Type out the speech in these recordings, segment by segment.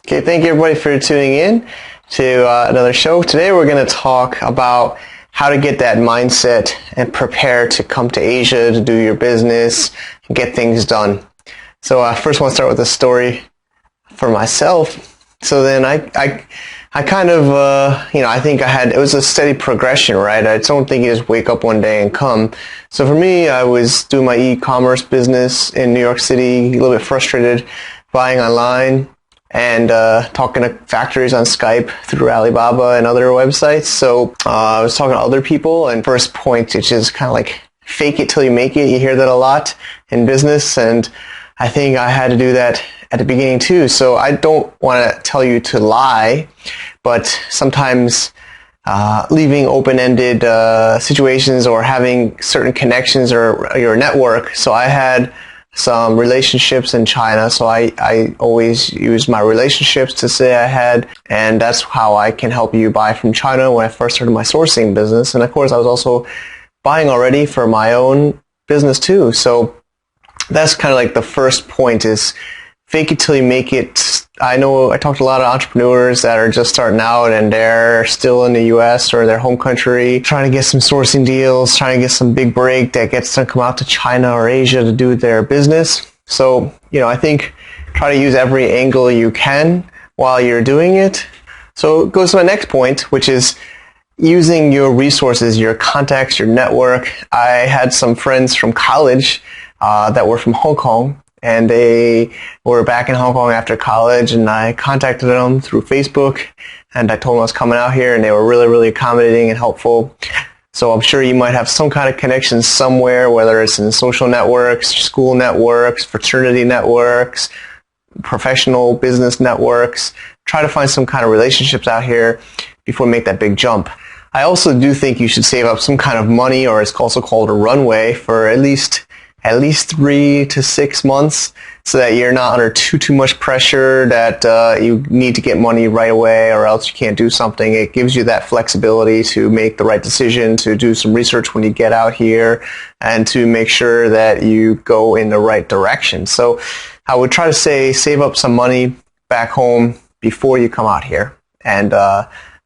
Okay, thank you everybody for tuning in to another show. Today we're going to talk about how to get that mindset and prepare to come to Asia to do your business and get things done. So first I want to start with a story for myself. So then I kind of, I think it was a steady progression, right? I don't think you just wake up one day and come. So for me, I was doing my e-commerce business in New York City, a little bit frustrated buying online and talking to factories on Skype through Alibaba and other websites. So I was talking to other people, and first point, which is kind of like fake it till you make it. You hear that a lot in business, and I think I had to do that at the beginning too. So I don't want to tell you to lie, but sometimes leaving open-ended situations or having certain connections or your network. So I had some relationships in China, so I always use my relationships to say I had, and that's how I can help you buy from China when I first started my sourcing business. And of course I was also buying already for my own business too. So that's kind of like the first point, is fake it till you make it. I know I talked to a lot of entrepreneurs that are just starting out and they're still in the US or their home country trying to get some sourcing deals, trying to get some big break that gets them to come out to China or Asia to do their business. So, I think try to use every angle you can while you're doing it. So it goes to my next point, which is using your resources, your contacts, your network. I had some friends from college that were from Hong Kong, and they were back in Hong Kong after college, and I contacted them through Facebook, and I told them I was coming out here, and they were really, really accommodating and helpful. So I'm sure you might have some kind of connection somewhere, whether it's in social networks, school networks, fraternity networks, professional business networks. Try to find some kind of relationships out here before you make that big jump. I also do think you should save up some kind of money, or it's also called a runway, for at least 3 to 6 months, so that you're not under too much pressure that you need to get money right away or else you can't do something. It gives you that flexibility to make the right decision, to do some research when you get out here, and to make sure that you go in the right direction. So I would try to save up some money back home before you come out here, and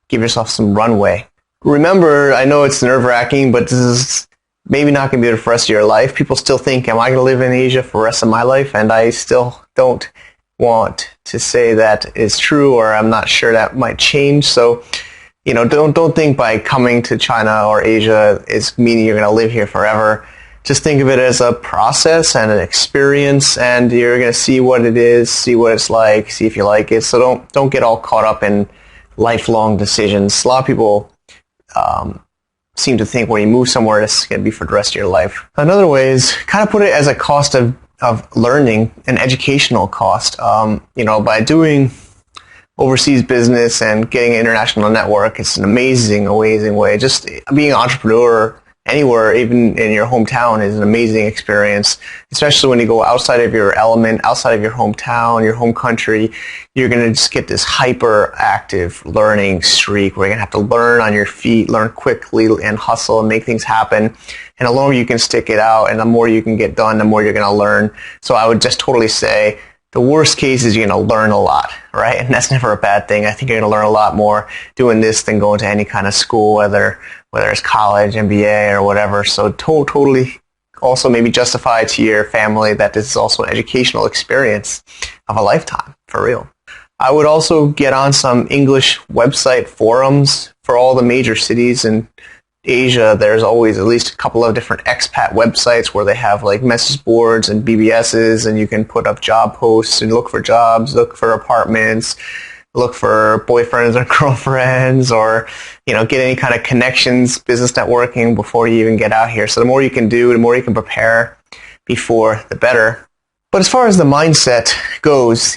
give yourself some runway. Remember, I know it's nerve-wracking, but this is maybe not going to be there for the rest of your life. People still think, am I going to live in Asia for the rest of my life? And I still don't want to say that is true, or I'm not sure that might change. So, don't think by coming to China or Asia is meaning you're going to live here forever. Just think of it as a process and an experience, and you're going to see what it is, see what it's like, see if you like it. So don't get all caught up in lifelong decisions. A lot of people seem to think when you move somewhere, it's going to be for the rest of your life. Another way is kind of put it as a cost of learning, an educational cost. By doing overseas business and getting an international network, it's an amazing way. Just being an entrepreneur anywhere, even in your hometown, is an amazing experience, especially when you go outside of your element, outside of your hometown, your home country. You're going to just get this hyperactive learning streak where you're going to have to learn on your feet, learn quickly, and hustle and make things happen. And the longer you can stick it out and the more you can get done, the more you're going to learn. So I would just totally say the worst case is you're going to learn a lot, right? And that's never a bad thing. I think you're going to learn a lot more doing this than going to any kind of school, whether it's college, MBA, or whatever. So totally also maybe justify to your family that this is also an educational experience of a lifetime, for real. I would also get on some English website forums for all the major cities in Asia. There's always at least a couple of different expat websites where they have like message boards and BBSs, and you can put up job posts and look for jobs, look for apartments, look for boyfriends or girlfriends, or get any kind of connections, business networking before you even get out here. So the more you can do, the more you can prepare before, the better. But as far as the mindset goes,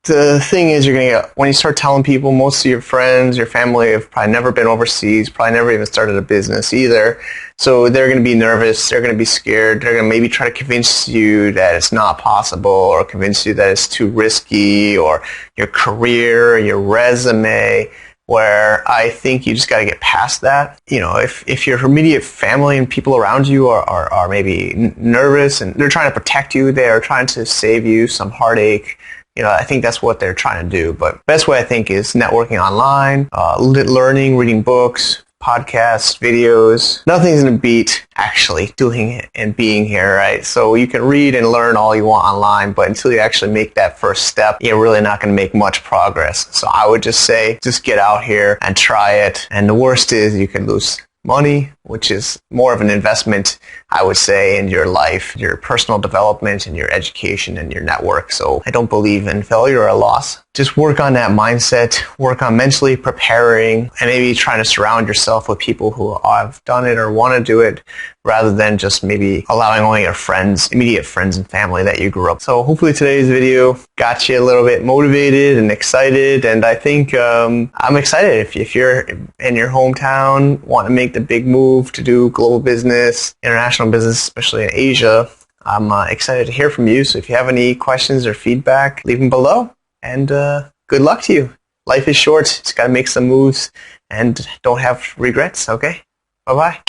the thing is, you're going to get, when you start telling people, most of your friends, your family have probably never been overseas, probably never even started a business either. So they're going to be nervous, they're going to be scared, they're going to maybe try to convince you that it's not possible, or convince you that it's too risky, or your career, your resume, where I think you just got to get past that. If your immediate family and people around you are maybe nervous and they're trying to protect you, they are trying to save you some heartache, I think that's what they're trying to do. But best way I think is networking online, learning, reading books, podcasts, videos. Nothing's going to beat actually doing it and being here, right? So you can read and learn all you want online, but until you actually make that first step, you're really not going to make much progress. So I would just say, just get out here and try it. And the worst is you can lose money, which is more of an investment, I would say, in your life, your personal development, and your education and your network. So I don't believe in failure or a loss. Just work on that mindset, work on mentally preparing, and maybe trying to surround yourself with people who have done it or want to do it, rather than just maybe allowing only your friends, immediate friends and family that you grew up. So hopefully today's video got you a little bit motivated and excited. And I think I'm excited if you're in your hometown, want to make the big move to do global business, international business, especially in Asia. I'm excited to hear from you. So if you have any questions or feedback, leave them below. And good luck to you. Life is short. Just got to make some moves and don't have regrets. Okay? Bye-bye.